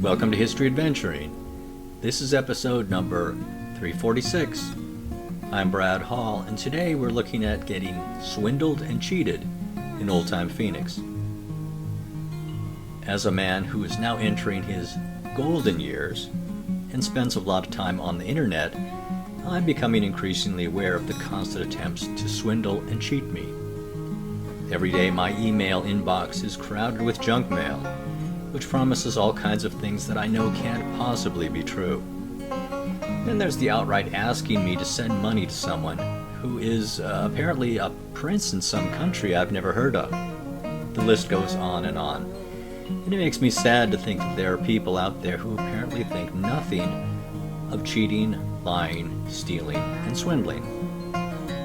Welcome to History Adventuring. This is episode number 346. I'm Brad Hall, and today we're looking at getting swindled and cheated in old-time Phoenix. As a man who is now entering his golden years and spends a lot of time on the internet, I'm becoming increasingly aware of the constant attempts to swindle and cheat me. Every day my email inbox is crowded with junk mail, which promises all kinds of things that I know can't possibly be true. Then there's the outright asking me to send money to someone who is apparently a prince in some country I've never heard of. The list goes on, and it makes me sad to think that there are people out there who apparently think nothing of cheating, lying, stealing, and swindling.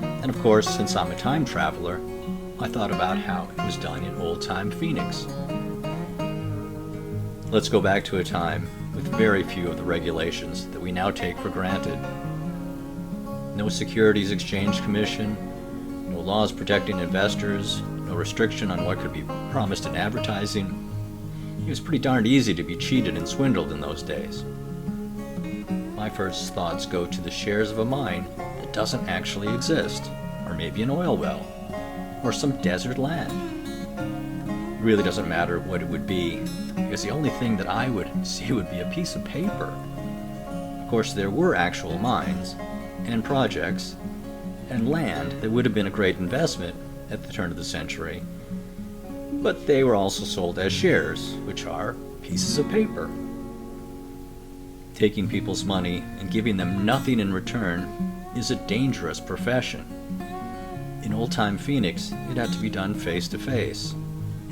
And of course, since I'm a time traveler, I thought about how it was done in old-time Phoenix. Let's go back to a time with very few of the regulations that we now take for granted. No Securities Exchange Commission, no laws protecting investors, no restriction on what could be promised in advertising. It was pretty darned easy to be cheated and swindled in those days. My first thoughts go to the shares of a mine that doesn't actually exist, or maybe an oil well, or some desert land. It really doesn't matter what it would be, because the only thing that I would see would be a piece of paper. Of course, there were actual mines, and projects, and land that would have been a great investment at the turn of the century, but they were also sold as shares, which are pieces of paper. Taking people's money and giving them nothing in return is a dangerous profession. In old-time Phoenix, it had to be done face to face.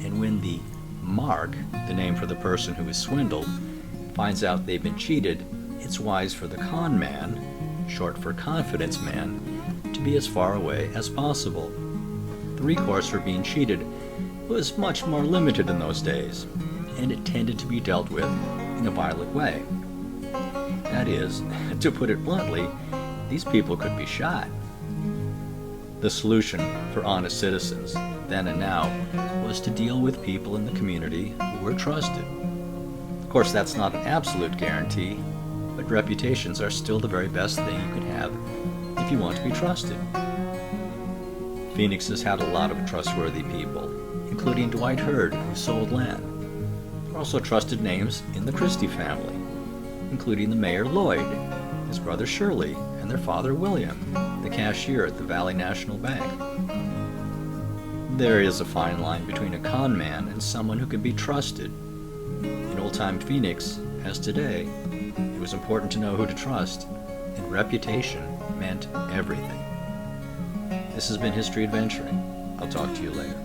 And when the mark, the name for the person who is swindled, finds out they've been cheated, it's wise for the con man, short for confidence man, to be as far away as possible. The recourse for being cheated was much more limited in those days, and it tended to be dealt with in a violent way. That is, to put it bluntly, these people could be shot. The solution for honest citizens, then and now, was to deal with people in the community who were trusted. Of course, that's not an absolute guarantee, but reputations are still the very best thing you can have if you want to be trusted. Phoenix has had a lot of trustworthy people, including Dwight Hurd, who sold land. There are also trusted names in the Christie family, including the Mayor Lloyd, his brother Shirley, and their father William, the cashier at the Valley National Bank. There is a fine line between a con man and someone who can be trusted. In old-time Phoenix, as today, it was important to know who to trust, and reputation meant everything. This has been History Adventuring. I'll talk to you later.